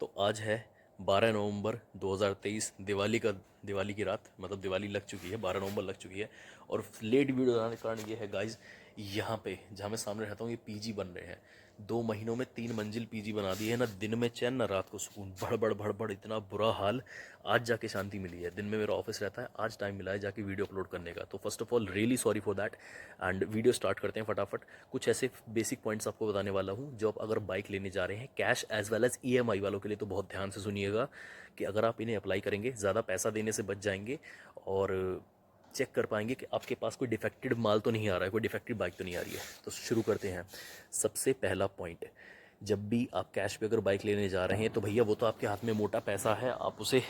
तो आज है 12 नवंबर 2023, दिवाली की रात, मतलब दिवाली लग चुकी है, 12 नवंबर लग चुकी है। और लेट वीडियो बनाने का कारण ये है गाइज, यहाँ पे जहाँ मैं सामने रहता हूँ ये पीजी बन रहे हैं। 2 महीनों में 3 मंजिल पीजी बना दी है, ना दिन में चैन ना रात को सुकून, भड़बड़ भड़बड़ इतना बुरा हाल। आज जाके शांति मिली है, दिन में मेरा ऑफिस रहता है, आज टाइम मिला है जाके वीडियो अपलोड करने का। तो first of all really sorry for that. And video start करते हैं फटाफट। कुछ ऐसे बेसिक पॉइंट्स आपको बताने वाला हूँ जो आप अगर बाइक लेने जा रहे हैं cash as well as EMI वालों के लिए, तो बहुत ध्यान से सुनिएगा कि अगर आप इन्हें अप्लाई करेंगे ज़्यादा पैसा देने से बच जाएंगे और चेक कर पाएंगे कि आपके पास कोई डिफेक्टेड माल तो नहीं आ रहा है, कोई डिफेक्टेड बाइक तो नहीं आ रही है। तो शुरू करते हैं। सबसे पहला पॉइंट, जब भी आप कैश पे अगर बाइक लेने जा रहे हैं तो भैया वो तो आपके हाथ में मोटा पैसा है, आप उसे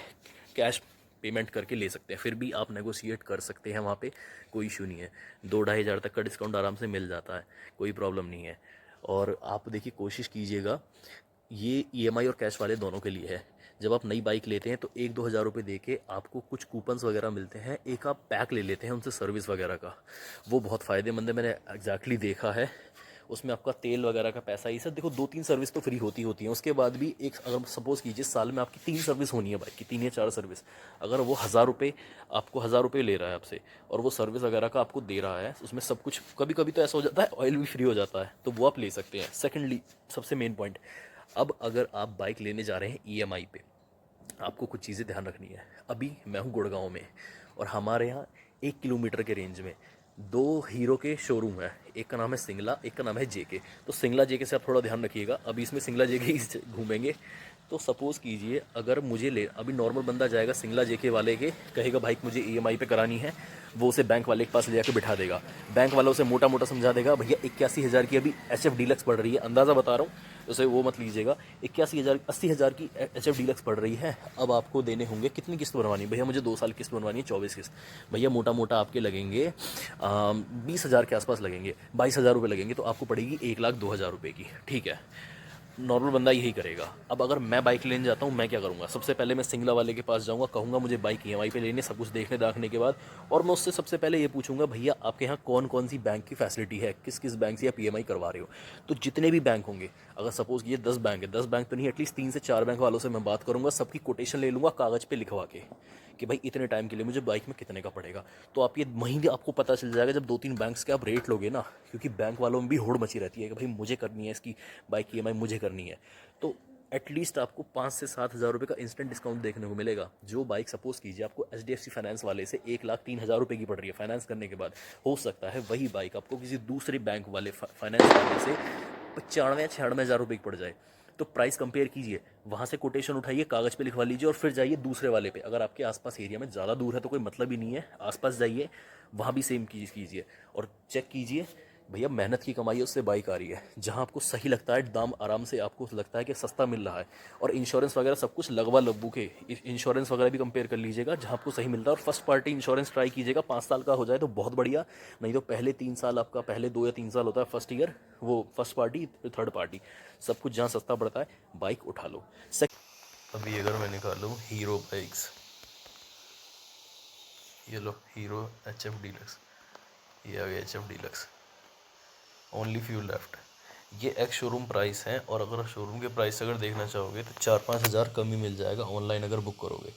कैश पेमेंट करके ले सकते हैं, फिर भी आप नेगोशिएट कर सकते हैं वहाँ पे, कोई इशू नहीं है। 2-2.5 हज़ार तक का डिस्काउंट आराम से मिल जाता है, कोई प्रॉब्लम नहीं है। और आप देखिए कोशिश कीजिएगा, ये ईएमआई और कैश वाले दोनों के लिए है। जब आप नई बाइक लेते हैं तो 1-2 हज़ार रुपये दे के आपको कुछ कूपन्स वगैरह मिलते हैं, एक आप पैक ले लेते हैं उनसे सर्विस वगैरह का, वो बहुत फ़ायदेमंद है, मैंने एग्जैक्टली देखा है। उसमें आपका तेल वगैरह का पैसा, ये सब देखो 2-3 सर्विस तो फ्री होती हैं, उसके बाद भी एक अगर सपोज़ कीजिए साल में आपकी 3 सर्विस होनी है बाइक की, 3 या 4 सर्विस, अगर वो 1,000 रुपये, आपको 1,000 रुपये ले रहा है आपसे और वो सर्विस वगैरह का आपको दे रहा है, उसमें सब कुछ, कभी कभी तो ऐसा हो जाता है ऑयल भी फ्री हो जाता है, तो वो आप ले सकते हैं। सेकेंडली, सबसे मेन पॉइंट, अब अगर आप बाइक लेने जा रहे हैं ईएमआई पे, आपको कुछ चीज़ें ध्यान रखनी है। अभी मैं हूँ गुड़गांव में और हमारे यहाँ 1 किलोमीटर के रेंज में 2 हीरो के शोरूम है, एक का नाम है सिंगला, एक का नाम है जेके। तो सिंगला जेके से आप थोड़ा ध्यान रखिएगा, अभी इसमें सिंगला जेके ही घूमेंगे। तो सपोज़ कीजिए अगर मुझे ले, अभी नॉर्मल बंदा जाएगा सिंगला जेके वाले के, कहेगा बाइक मुझे ईएमआई पे करानी है, वो उसे बैंक वाले के पास ले जाकर बिठा देगा, बैंक वाला उसे मोटा मोटा समझा देगा भैया 81,000 की अभी एचएफ डीलक्स पड़ रही है, अंदाज़ा बता रहा हूँ, उसे वो मत लीजिएगा। 81,000 80,000 की एचएफ डीलक्स पड़ रही है, अब आपको देने होंगे कितनी किस्त बनवानी है भैया, मुझे 2 साल किस्त बनवानी है, 24 किस्त। भैया मोटा मोटा आपके लगेंगे 20,000 के आसपास लगेंगे, 22,000 रुपये लगेंगे, तो आपको पड़ेगी 1,02,000 रुपये की, ठीक है। नॉर्मल बंदा यही करेगा। अब अगर मैं बाइक लेने जाता हूँ, मैं क्या करूँगा, सबसे पहले मैं सिंगला वाले के पास जाऊँगा, कहूँगा मुझे बाइक ईएमआई पे लेनी है, सब कुछ देखने दाखने के बाद, और मैं उससे सबसे पहले ये पूछूंगा भैया आपके यहाँ कौन कौन सी बैंक की फैसिलिटी है, किस किस बैंक से आप ईएमआई करवा रहे हो। तो जितने भी बैंक होंगे, अगर सपोज ये 10 बैंक है, 10 बैंक तो नहीं, एटलीस्ट 3 से 4 बैंक वालों से मैं बात करूँगा, सबकी कोटेशन ले लूँगा कागज़ पे लिखवा के कि भाई इतने टाइम के लिए मुझे बाइक में कितने का पड़ेगा। तो आप ये महीने आपको पता चल जाएगा जब 2-3 बैंक्स के आप रेट लोगे ना, क्योंकि बैंक वालों में भी होड़ मची रहती है कि भाई मुझे करनी है इसकी बाइक की ईएमआई, मुझे करनी है। तो एटलीस्ट आपको 5 से 7 हज़ार रुपये का इंस्टेंट डिस्काउंट देखने को मिलेगा। जो बाइक सपोज कीजिए आपको एचडीएफसी फाइनेंस वाले से 1,03,000 रुपये की पड़ रही है फाइनेंस करने के बाद, हो सकता है वही बाइक आपको किसी दूसरे बैंक वाले फाइनेंस वाले से 95 या 96 हज़ार रुपये की पड़ जाए। तो प्राइस कंपेयर कीजिए, वहाँ से कोटेशन उठाइए, कागज़ पे लिखवा लीजिए और फिर जाइए दूसरे वाले पे। अगर आपके आसपास एरिया में ज़्यादा दूर है तो कोई मतलब ही नहीं है, आसपास जाइए, वहाँ भी सेम चीज़ कीजिए और चेक कीजिए भैया मेहनत की कमाई है, उससे बाइक आ रही है। जहाँ आपको सही लगता है दाम, आराम से आपको लगता है कि सस्ता मिल रहा है, और इंश्योरेंस वगैरह सब कुछ लगवा लग्बू के, इंश्योरेंस वगैरह भी कंपेयर कर लीजिएगा जहाँ आपको सही मिलता है। और फर्स्ट पार्टी इंश्योरेंस ट्राई कीजिएगा, 5 साल का हो जाए तो बहुत बढ़िया, नहीं तो पहले 3 साल आपका, पहले 2 या 3 साल होता है फर्स्ट ईयर, वो फर्स्ट पार्टी फिर थर्ड पार्टी, सब कुछ जहाँ सस्ता पड़ता है बाइक उठा लो। अभी अगर मैं निकालूँ हीरो बाइक्स, ये लो हीरो एचएफ डीलक्स, ये आ गया HF deluxe, only few left. ये एक्स शोरूम प्राइस है, और अगर शोरूम के प्राइस अगर देखना चाहोगे तो 4-5 हज़ार कम ही मिल जाएगा ऑनलाइन अगर बुक करोगे।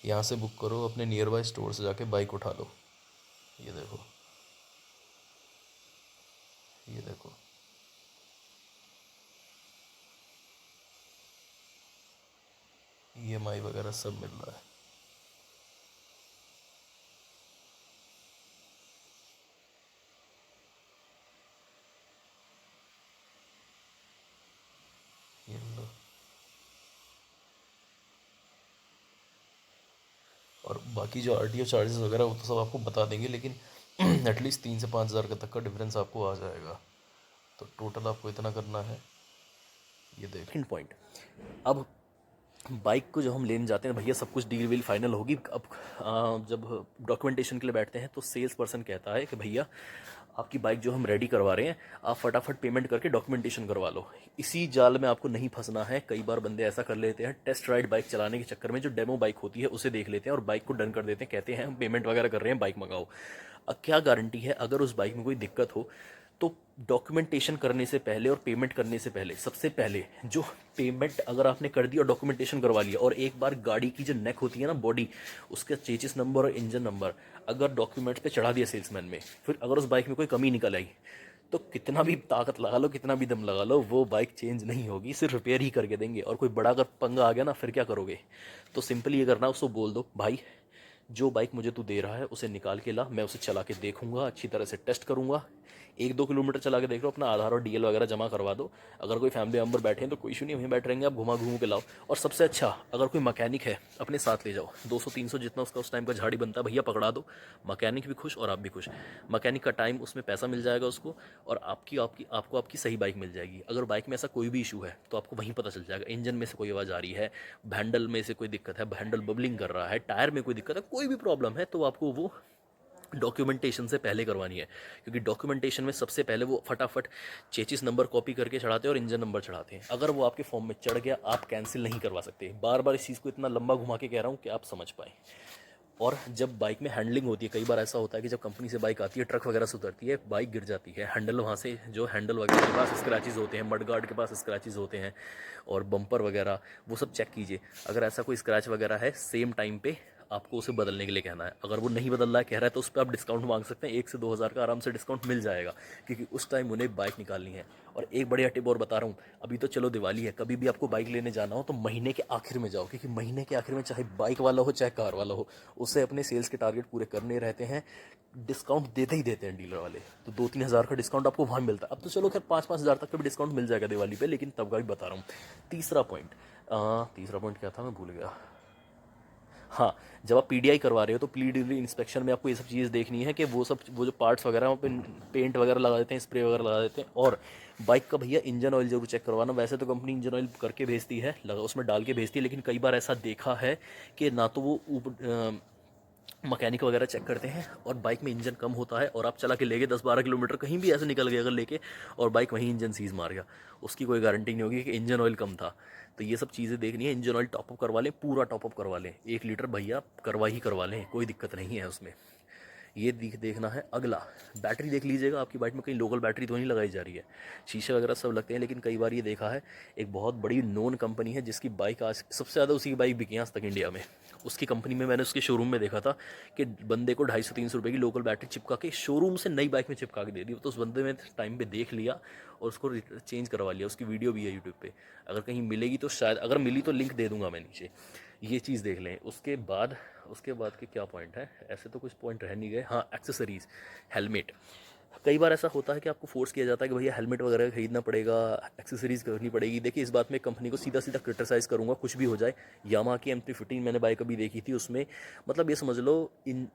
यहाँ से बुक करो, अपने नियर बाय स्टोर से जाके बाइक उठा लो। ये देखो, ये देखो, ईएमआई वगैरह सब मिल रहा है। ये लो, और बाकी जो आरटीओ चार्जेस वगैरह वो तो सब आपको बता देंगे, लेकिन एटलीस्ट 3 से 5 हज़ार का तक का डिफरेंस आपको आ जाएगा। तो टोटल आपको इतना करना है। ये देख सेकंड पॉइंट, अब बाइक को जब हम लेने जाते हैं भैया, सब कुछ डील वील फाइनल होगी। अब जब डॉक्यूमेंटेशन के लिए बैठते हैं तो सेल्स पर्सन कहता है कि भैया आपकी बाइक जो हम रेडी करवा रहे हैं, आप फटाफट पेमेंट करके डॉक्यूमेंटेशन करवा लो। इसी जाल में आपको नहीं फंसना है। कई बार बंदे ऐसा कर लेते हैं, टेस्ट राइड बाइक चलाने के चक्कर में जो डेमो बाइक होती है उसे देख लेते हैं और बाइक को डन कर देते हैं, कहते हैं हम पेमेंट वगैरह कर रहे हैं, बाइक मंगाओ। अब क्या गारंटी है अगर उस बाइक में कोई दिक्कत हो तो डॉक्यूमेंटेशन करने से पहले और पेमेंट करने से पहले, सबसे पहले जो पेमेंट अगर आपने कर दी और डॉक्यूमेंटेशन करवा लिया, और एक बार गाड़ी की जो नेक होती है ना, बॉडी, उसका चेसिस नंबर और इंजन नंबर अगर डॉक्यूमेंट पे चढ़ा दिया सेल्समैन में, फिर अगर उस बाइक में कोई कमी निकल आई तो कितना भी ताकत लगा लो, कितना भी दम लगा लो, वो बाइक चेंज नहीं होगी, सिर्फ रिपेयर ही करके देंगे। और कोई बड़ा अगर पंगा आ गया ना, फिर क्या करोगे? तो सिंपल ये करना, उसको बोल दो भाई जो बाइक मुझे तू दे रहा है उसे निकाल के ला, मैं उसे चला के देखूंगा, अच्छी तरह से टेस्ट करूंगा, 1-2 किलोमीटर चला के देख लो, अपना आधार और डीएल वगैरह जमा करवा दो। अगर कोई फैमिली मेम्बर बैठे हैं तो कोई इशू नहीं, वहीं बैठ रहेंगे, आप घुमा घूम के लाओ। और सबसे अच्छा, अगर कोई मैकेनिक है अपने साथ ले जाओ, 200-300 जितना उसका उस टाइम का झाड़ी बनता है भैया पकड़ा दो, मैकेनिक भी खुश और आप भी खुश। मैकेनिक का टाइम, उसमें पैसा मिल जाएगा उसको, और आपको आपकी सही बाइक मिल जाएगी। अगर बाइक में ऐसा कोई भी इशू है तो आपको वहीं पता चल जाएगा, इंजन में से कोई आवाज़ आ रही है, हैंडल में से कोई दिक्कत है, हैंडल बबलिंग कर रहा है, टायर में कोई दिक्कत है, कोई भी प्रॉब्लम है, तो आपको वो डॉक्यूमेंटेशन से पहले करवानी है। क्योंकि डॉक्यूमेंटेशन में सबसे पहले वो फटाफट चेचिस नंबर कॉपी करके चढ़ाते हैं और इंजन नंबर चढ़ाते हैं। अगर वो आपके फॉर्म में चढ़ गया, आप कैंसिल नहीं करवा सकते। बार बार इस चीज़ को इतना लंबा घुमा के कह रहा हूँ कि आप समझ पाएँ। और जब बाइक में हैंडलिंग होती है, कई बार ऐसा होता है कि जब कंपनी से बाइक आती है, ट्रक वगैरह से उतरती है, बाइक गिर जाती है, हैंडल वहाँ से, जो हैंडल वगैरह के पास स्क्रैचेस होते हैं, मडगार्ड के पास स्क्रैचेस होते हैं, और बम्पर वगैरह, वो सब चेक कीजिए। अगर ऐसा कोई स्क्रैच वगैरह है, सेम टाइम पे आपको उसे बदलने के लिए कहना है। अगर वो नहीं बदल रहा है, कह रहा है, तो उस पर आप डिस्काउंट मांग सकते हैं, 1 से 2 हज़ार का आराम से डिस्काउंट मिल जाएगा, क्योंकि उस टाइम उन्हें बाइक निकालनी है। और एक बढ़िया टिप और बता रहा हूँ, अभी तो चलो दिवाली है, कभी भी आपको बाइक लेने जाना हो तो महीने के आखिर में जाओ, क्योंकि महीने के आखिर में चाहे बाइक वाला हो चाहे कार वाला हो, उससे अपने सेल्स के टारगेट पूरे करने रहते हैं। डिस्काउंट देते ही देते हैं डीलर वाले, तो 2-3 हज़ार का डिस्काउंट आपको वहाँ मिलता है। अब तो चलो खैर 5-5 हज़ार तक का भी डिस्काउंट मिल जाएगा दिवाली पे, लेकिन तब का भी बता रहा हूँ। तीसरा पॉइंट क्या था, मैं भूल गया। हाँ, जब आप पीडीआई करवा रहे हो तो प्री डिलीवरी इंस्पेक्शन में आपको ये सब चीज़ देखनी है कि वो जो पार्ट्स वगैरह वहाँ पे पेंट वगैरह लगा देते हैं, स्प्रे वगैरह लगा देते हैं। और बाइक का भैया इंजन ऑयल जरूर चेक करवाना। वैसे तो कंपनी इंजन ऑयल करके भेजती है, लगा उसमें डाल के भेजती है, लेकिन कई बार ऐसा देखा है कि ना तो वो मैकेनिक वगैरह चेक करते हैं, और बाइक में इंजन कम होता है, और आप चला के ले गए 10-12 किलोमीटर, कहीं भी ऐसे निकल गए अगर लेके, और बाइक वहीं इंजन सीज मार गया, उसकी कोई गारंटी नहीं होगी कि इंजन ऑयल कम था। तो ये सब चीज़ें देखनी है। इंजन ऑयल टॉपअप करवा लें, पूरा टॉपअप करवा लें, 1 लीटर भैया करवा लें, कोई दिक्कत नहीं है उसमें। ये देखना है। अगला, बैटरी देख लीजिएगा, आपकी बाइक में कहीं लोकल बैटरी तो नहीं लगाई जा रही है। शीशे वगैरह सब लगते हैं, लेकिन कई बार ये देखा है, एक बहुत बड़ी नोन कंपनी है जिसकी बाइक आज सबसे ज़्यादा उसी की बाइक बिकी आज तक इंडिया में। उसकी कंपनी में मैंने उसके शोरूम में देखा था कि बंदे को 250-300 रुपये की लोकल बैटरी चिपका के शोरूम से नई बाइक में चिपका के दे दी। तो उस बंदे में टाइम पे देख लिया और उसको चेंज करवा लिया। उसकी वीडियो भी है यूट्यूब पे, अगर कहीं मिलेगी तो शायद, अगर मिली तो लिंक दे दूंगा मैं नीचे। ये चीज़ देख लें। उसके बाद के क्या पॉइंट है, ऐसे तो कुछ पॉइंट रह नहीं गए। हाँ, एक्सेसरीज़, हेलमेट। कई बार ऐसा होता है कि आपको फोर्स किया जाता है कि भैया हेलमेट वगैरह खरीदना पड़ेगा, एक्सेसरीज करनी पड़ेगी। देखिए, इस बात में कंपनी को सीधा सीधा क्रिटिसाइज़ करूंगा, कुछ भी हो जाए। यामाहा की M315 मैंने बाइक अभी देखी थी, उसमें मतलब ये समझ लो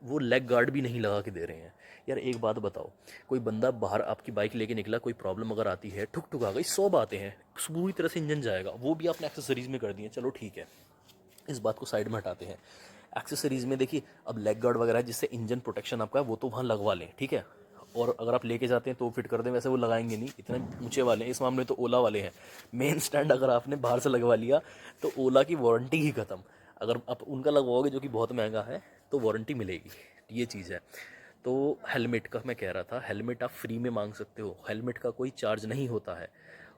वो लेग गार्ड भी नहीं लगा के दे रहे हैं। यार एक बात बताओ, कोई बंदा बाहर आपकी बाइक लेके निकला, कोई प्रॉब्लम अगर आती है, ठुक ठुक आ गई, 100 बातें हैं, पूरी तरह से इंजन जाएगा, वो भी आपने एक्सेसरीज में कर दी है, चलो ठीक है, इस बात को साइड में हटाते हैं। एक्सेसरीज़ में देखिए, अब लेग गार्ड वगैरह जिससे इंजन प्रोटेक्शन आपका है, वो तो वहाँ लगवा लें, ठीक है। और अगर आप लेके जाते हैं तो फिट कर दें, वैसे वो लगाएंगे नहीं, इतने ऊंचे वाले हैं। इस मामले में तो ओला वाले हैं। मेन स्टैंड अगर आपने बाहर से लगवा लिया तो ओला की वारंटी ही ख़त्म। अगर आप उनका लगवाओगे जो कि बहुत महंगा है, तो वारंटी मिलेगी, ये चीज़ है। तो हेलमेट का मैं कह रहा था, हेलमेट आप फ्री में मांग सकते हो, हेलमेट का कोई चार्ज नहीं होता है।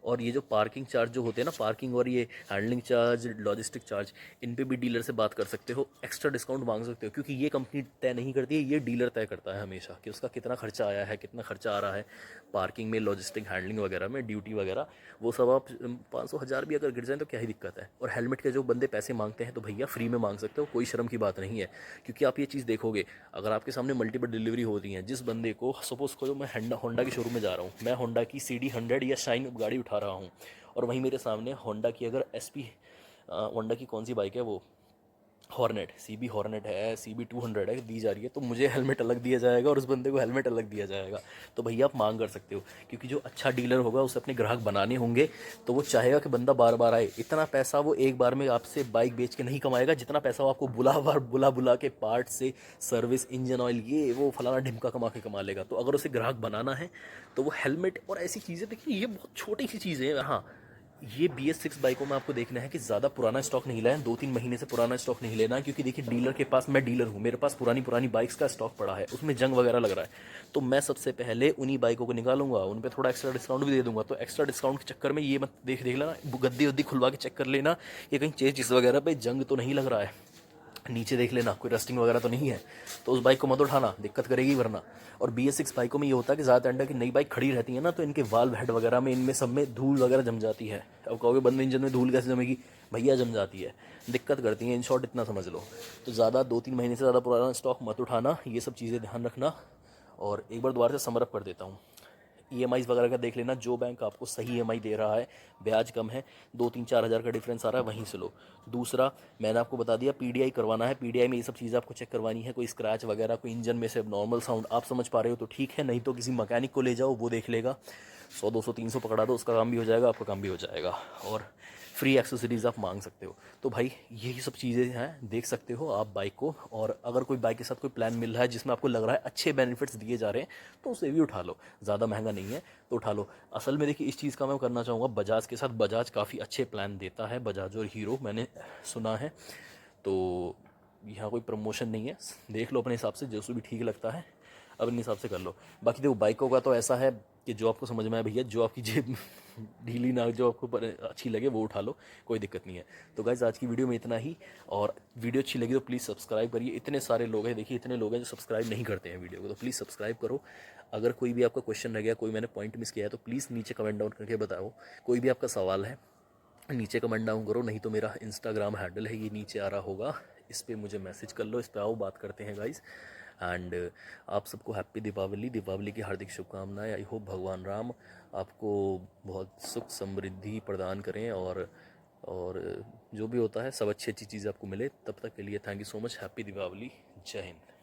और ये जो पार्किंग चार्ज जो होते हैं ना, पार्किंग और ये हैंडलिंग चार्ज, लॉजिस्टिक चार्ज, इन पे भी डीलर से बात कर सकते हो, एक्स्ट्रा डिस्काउंट मांग सकते हो। क्योंकि ये कंपनी तय नहीं करती है, ये डीलर तय करता है हमेशा कि उसका कितना खर्चा आया है, कितना खर्चा आ रहा है पार्किंग में, लॉजिस्टिक, हैंडलिंग वगैरह में, ड्यूटी वगैरह। वो सब आप 500-1000 भी अगर गिर जाए तो क्या ही दिक्कत है। और हेलमेट के जो बंदे पैसे मांगते हैं तो भैया फ्री में मांग सकते हो, कोई शर्म की बात नहीं है। क्योंकि आप ये चीज़ देखोगे, अगर आपके सामने मल्टीपल डिलीवरी होती हैं, जिस बंदे को, सपोज करो मैं होंडा के शोरूम में जा रहा हूँ, मैं होंडा की CD 100 या शाइन गाड़ी उठा रहा हूँ, और वहीं मेरे सामने होंडा की अगर होंडा की कौन सी बाइक है, वो हॉर्नेट, CB हॉर्नेट है, CB 200 है, दी जा रही है, तो मुझे हेलमेट अलग दिया जाएगा और उस बंदे को हेलमेट अलग दिया जाएगा। तो भैया आप मांग कर सकते हो, क्योंकि जो अच्छा डीलर होगा उसे अपने ग्राहक बनाने होंगे, तो वो चाहेगा कि बंदा बार बार आए। इतना पैसा वो एक बार में आपसे बाइक बेच के नहीं कमाएगा, जितना पैसा वो आपको बुला के पार्ट से, सर्विस, इंजन ऑयल, ये वो फलाना ढिमका कमा लेगा। तो अगर उसे ग्राहक बनाना है तो वो हेलमेट और ऐसी चीज़ें, देखिए ये बहुत छोटी सी चीज़ें हैं। हाँ, ये BS6 बाइकों में आपको देखना है कि ज़्यादा पुराना स्टॉक नहीं लाए, 2-3 महीने से पुराना स्टॉक नहीं लेना है, क्योंकि देखिए डीलर के पास, मैं डीलर हूँ, मेरे पास पुरानी पुरानी बाइक्स का स्टॉक पड़ा है, उसमें जंग वगैरह लग रहा है, तो मैं सबसे पहले उन्हीं बाइकों को निकालूंगा, उन पर थोड़ा एक्स्ट्रा डिस्काउंट भी दे दूंगा। तो एक्स्ट्रा डिस्काउंट के चक्कर में ये मत देख देख लेना, गद्दी वद्दी खुलवा के चेक कर लेना कि कहीं चेजिस वगैरह पे जंग तो नहीं लग रहा है, नीचे देख लेना कोई रस्टिंग वगैरह तो नहीं है, तो उस बाइक को मत उठाना, दिक्कत करेगी वरना। और BS6 बाइकों में ये होता है कि ज़्यादा अंडर की नई बाइक खड़ी रहती है ना, तो इनके वाल्व हेड वगैरह में, इनमें सब में धूल वगैरह जम जाती है। अब कहोगे बंद इंजन में धूल कैसे जमेगी, भैया जम जाती है, दिक्कत करती है, इन शॉर्ट इतना समझ लो। तो ज़्यादा 2-3 महीने से ज़्यादा पुराना स्टॉक मत उठाना, ये सब चीज़ें ध्यान रखना। और एक बार दोबारा से समरअप कर देता हूँ, EMIs वगैरह का देख लेना, जो बैंक आपको सही EMI दे रहा है, ब्याज कम है, 2-3-4 हज़ार का डिफरेंस आ रहा है, वहीं से लो। दूसरा, मैंने आपको बता दिया PDI करवाना है, PDI में ये सब चीज़ें आपको चेक करवानी है, कोई स्क्रैच वगैरह, कोई इंजन में से नॉर्मल साउंड आप समझ पा रहे हो तो ठीक है, नहीं तो किसी मैकेनिक को ले जाओ, वो देख लेगा, 100-200-300 पकड़ा दो, उसका काम भी हो जाएगा, आपका काम भी हो जाएगा, और फ्री एक्सेसरीज़ आप मांग सकते हो। तो भाई यही सब चीज़ें हैं, देख सकते हो आप बाइक को, और अगर कोई बाइक के साथ कोई प्लान मिल रहा है जिसमें आपको लग रहा है अच्छे बेनिफिट्स दिए जा रहे हैं, तो उसे भी उठा लो, ज़्यादा महंगा नहीं है तो उठा लो। असल में देखिए, इस चीज़ का मैं करना चाहूँगा बजाज के साथ, बजाज काफ़ी अच्छे प्लान देता है, बजाज और हीरो, मैंने सुना है। तो यहाँ कोई प्रमोशन नहीं है, देख लो अपने हिसाब से, जो भी ठीक लगता है अपने हिसाब से कर लो। बाकी देखो बाइकों का तो ऐसा है कि जो आपको समझ में आए भैया, जो आपकी जेब ढीली ना, जो आपको अच्छी लगे वो उठा लो, कोई दिक्कत नहीं है। तो गाइज़ आज की वीडियो में इतना ही, और वीडियो अच्छी लगी तो प्लीज़ सब्सक्राइब करिए। इतने सारे लोग हैं, देखिए इतने लोग हैं जो सब्सक्राइब नहीं करते हैं वीडियो को, तो प्लीज़ सब्सक्राइब करो। अगर कोई भी आपका क्वेश्चन रह गया, कोई मैंने पॉइंट मिस किया है, तो प्लीज़ नीचे कमेंट डाउन करके बताओ। कोई भी आपका सवाल है नीचे कमेंट डाउन करो, नहीं तो मेरा इंस्टाग्राम हैंडल है, ये नीचे आ रहा होगा, इस पर मुझे मैसेज कर लो, इस पर आओ बात करते हैं गाइज़। एंड आप सबको हैप्पी दीपावली, दीपावली की हार्दिक शुभकामनाएं। आई होप भगवान राम आपको बहुत सुख समृद्धि प्रदान करें, और जो भी होता है सब अच्छी अच्छी चीज़ आपको मिले। तब तक के लिए thank you so much, happy Deepawali, जय हिंद।